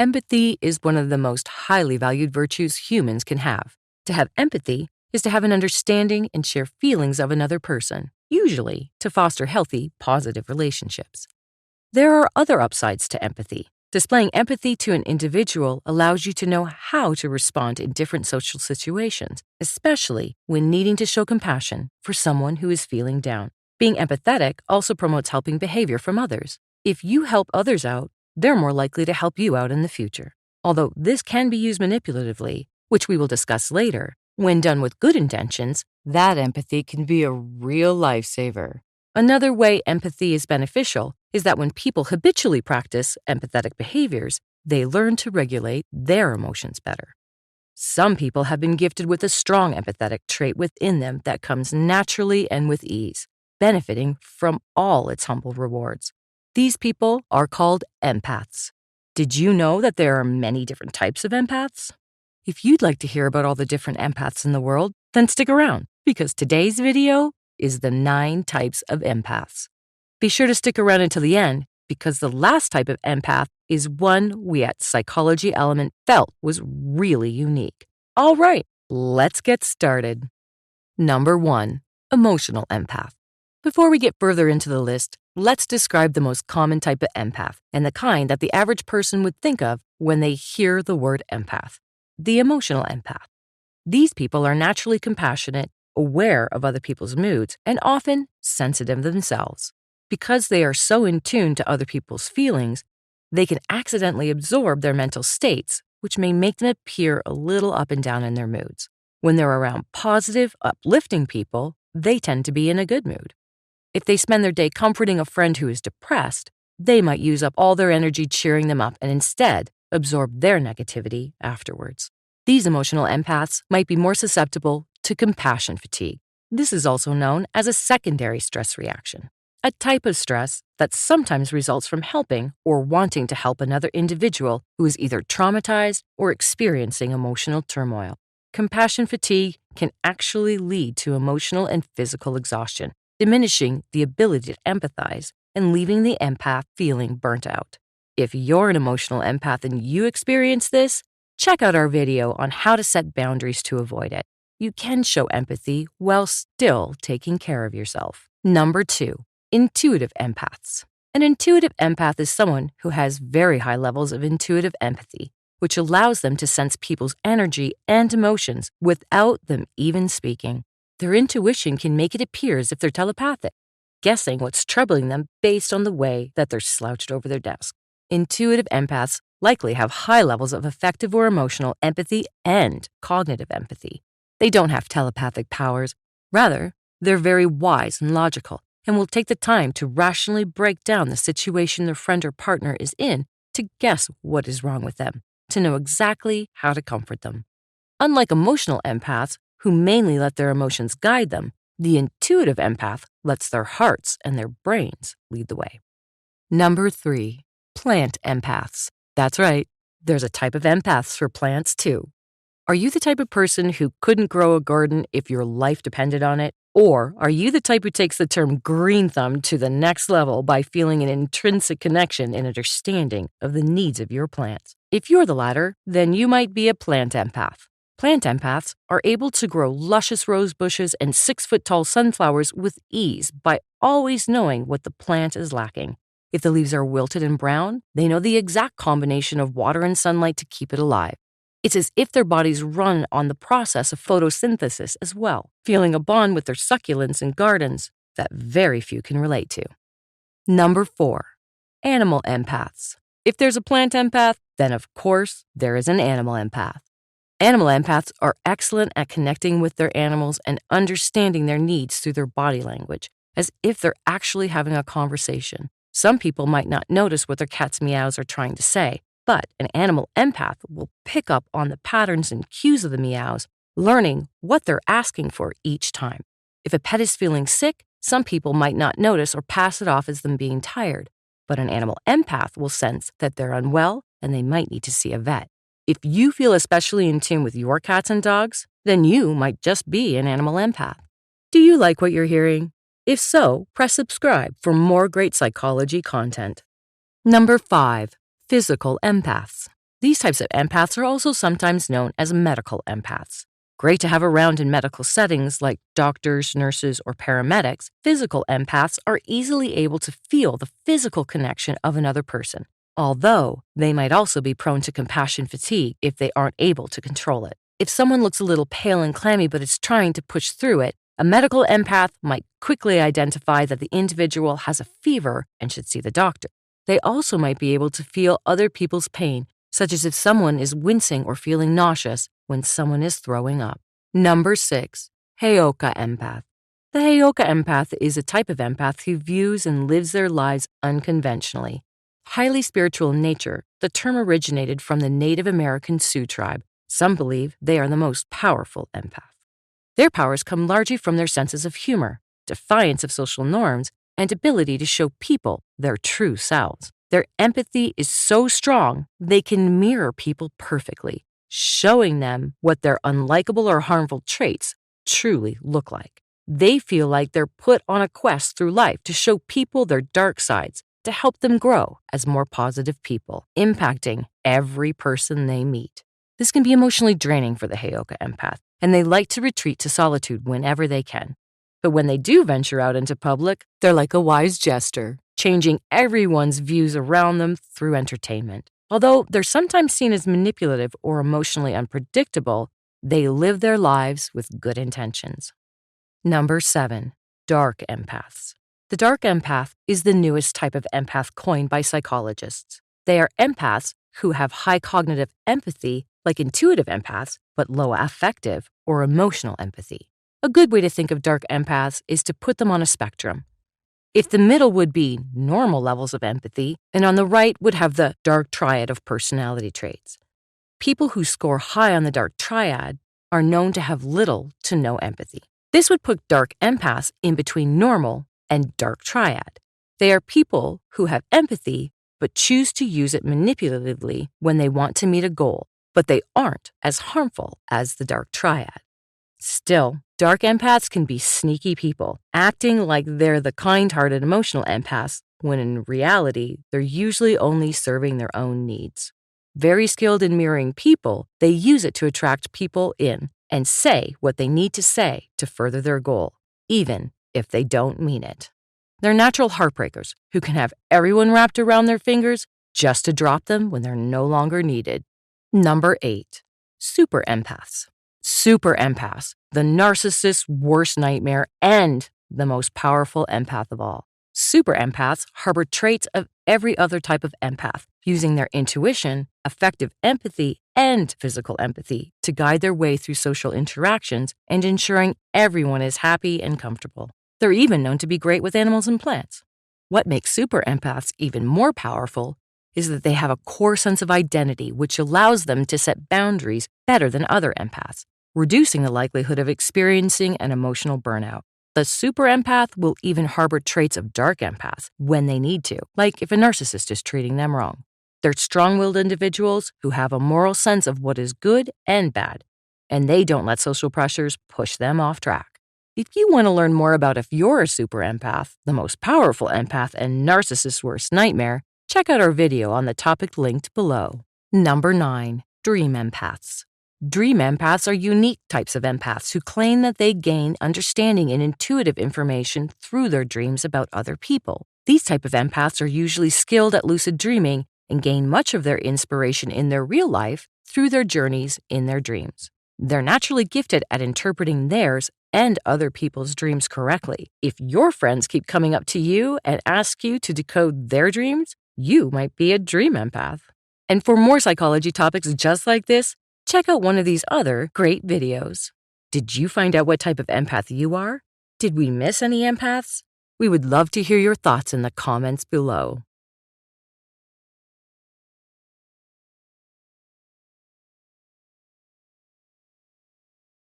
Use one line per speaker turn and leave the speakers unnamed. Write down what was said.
Empathy is one of the most highly valued virtues humans can have. To have empathy is to have an understanding and share feelings of another person, usually to foster healthy, positive relationships. There are other upsides to empathy. Displaying empathy to an individual allows you to know how to respond in different social situations, especially when needing to show compassion for someone who is feeling down. Being empathetic also promotes helping behavior from others. If you help others out, they're more likely to help you out in the future. Although this can be used manipulatively, which we will discuss later, when done with good intentions, that empathy can be a real lifesaver. Another way empathy is beneficial is that when people habitually practice empathetic behaviors, they learn to regulate their emotions better. Some people have been gifted with a strong empathetic trait within them that comes naturally and with ease, benefiting from all its humble rewards. These people are called empaths. Did you know that there are many different types of empaths? If you'd like to hear about all the different empaths in the world, then stick around, because today's video is the 9 types of empaths. Be sure to stick around until the end, because the last type of empath is one we at Psychology Element felt was really unique. All right, let's get started. Number 1, emotional empath. Before we get further into the list, let's describe the most common type of empath and the kind that the average person would think of when they hear the word empath. The emotional empath. These people are naturally compassionate, aware of other people's moods, and often sensitive themselves. Because they are so in tune to other people's feelings, they can accidentally absorb their mental states, which may make them appear a little up and down in their moods. When they're around positive, uplifting people, they tend to be in a good mood. If they spend their day comforting a friend who is depressed, they might use up all their energy cheering them up and instead absorb their negativity afterwards. These emotional empaths might be more susceptible to compassion fatigue. This is also known as a secondary stress reaction, a type of stress that sometimes results from helping or wanting to help another individual who is either traumatized or experiencing emotional turmoil. Compassion fatigue can actually lead to emotional and physical exhaustion, diminishing the ability to empathize and leaving the empath feeling burnt out. If you're an emotional empath and you experience this, check out our video on how to set boundaries to avoid it. You can show empathy while still taking care of yourself. Number 2, intuitive empaths. An intuitive empath is someone who has very high levels of intuitive empathy, which allows them to sense people's energy and emotions without them even speaking. Their intuition can make it appear as if they're telepathic, guessing what's troubling them based on the way that they're slouched over their desk. Intuitive empaths likely have high levels of affective or emotional empathy and cognitive empathy. They don't have telepathic powers. Rather, they're very wise and logical and will take the time to rationally break down the situation their friend or partner is in to guess what is wrong with them, to know exactly how to comfort them. Unlike emotional empaths, who mainly let their emotions guide them, the intuitive empath lets their hearts and their brains lead the way. Number 3, plant empaths. That's right, there's a type of empaths for plants too. Are you the type of person who couldn't grow a garden if your life depended on it? Or are you the type who takes the term green thumb to the next level by feeling an intrinsic connection and understanding of the needs of your plants? If you're the latter, then you might be a plant empath. Plant empaths are able to grow luscious rose bushes and 6-foot-tall sunflowers with ease by always knowing what the plant is lacking. If the leaves are wilted and brown, they know the exact combination of water and sunlight to keep it alive. It's as if their bodies run on the process of photosynthesis as well, feeling a bond with their succulents and gardens that very few can relate to. Number 4, animal empaths. If there's a plant empath, then of course there is an animal empath. Animal empaths are excellent at connecting with their animals and understanding their needs through their body language, as if they're actually having a conversation. Some people might not notice what their cat's meows are trying to say, but an animal empath will pick up on the patterns and cues of the meows, learning what they're asking for each time. If a pet is feeling sick, some people might not notice or pass it off as them being tired, but an animal empath will sense that they're unwell and they might need to see a vet. If you feel especially in tune with your cats and dogs, then you might just be an animal empath. Do you like what you're hearing? If so, press subscribe for more great psychology content. Number 5, physical empaths. These types of empaths are also sometimes known as medical empaths. Great to have around in medical settings like doctors, nurses, or paramedics, physical empaths are easily able to feel the physical connection of another person, although they might also be prone to compassion fatigue if they aren't able to control it. If someone looks a little pale and clammy but is trying to push through it, a medical empath might quickly identify that the individual has a fever and should see the doctor. They also might be able to feel other people's pain, such as if someone is wincing or feeling nauseous when someone is throwing up. Number 6. Heyoka empath. The Heyoka empath is a type of empath who views and lives their lives unconventionally. Highly spiritual in nature, the term originated from the Native American Sioux tribe. Some believe they are the most powerful empath. Their powers come largely from their senses of humor, defiance of social norms, and ability to show people their true selves. Their empathy is so strong they can mirror people perfectly, showing them what their unlikable or harmful traits truly look like. They feel like they're put on a quest through life to show people their dark sides, to help them grow as more positive people, impacting every person they meet. This can be emotionally draining for the Heyoka empath, and they like to retreat to solitude whenever they can. But when they do venture out into public, they're like a wise jester, changing everyone's views around them through entertainment. Although they're sometimes seen as manipulative or emotionally unpredictable, they live their lives with good intentions. Number 7. Dark empaths. The dark empath is the newest type of empath coined by psychologists. They are empaths who have high cognitive empathy, like intuitive empaths, but low affective or emotional empathy. A good way to think of dark empaths is to put them on a spectrum. If the middle would be normal levels of empathy, and on the right would have the dark triad of personality traits. People who score high on the dark triad are known to have little to no empathy. This would put dark empaths in between normal and dark triad. They are people who have empathy but choose to use it manipulatively when they want to meet a goal, but they aren't as harmful as the dark triad. Still, dark empaths can be sneaky people, acting like they're the kind-hearted emotional empaths, when in reality, they're usually only serving their own needs. Very skilled in mirroring people, they use it to attract people in and say what they need to say to further their goal, even if they don't mean it. They're natural heartbreakers who can have everyone wrapped around their fingers just to drop them when they're no longer needed. Number 8. Super empaths. Super empaths, the narcissist's worst nightmare and the most powerful empath of all. Super empaths harbor traits of every other type of empath, using their intuition, affective empathy, and physical empathy to guide their way through social interactions and ensuring everyone is happy and comfortable. They're even known to be great with animals and plants. What makes super empaths even more powerful is that they have a core sense of identity which allows them to set boundaries better than other empaths, reducing the likelihood of experiencing an emotional burnout. The super empath will even harbor traits of dark empaths when they need to, like if a narcissist is treating them wrong. They're strong-willed individuals who have a moral sense of what is good and bad, and they don't let social pressures push them off track. If you want to learn more about if you're a super empath, the most powerful empath, and narcissist's worst nightmare, check out our video on the topic linked below. Number 9. Dream empaths. Dream empaths are unique types of empaths who claim that they gain understanding and intuitive information through their dreams about other people. These type of empaths are usually skilled at lucid dreaming and gain much of their inspiration in their real life through their journeys in their dreams. They're naturally gifted at interpreting theirs and other people's dreams correctly. If your friends keep coming up to you and ask you to decode their dreams, you might be a dream empath. And for more psychology topics just like this, check out one of these other great videos. Did you find out what type of empath you are? Did we miss any empaths? We would love to hear your thoughts in the comments below.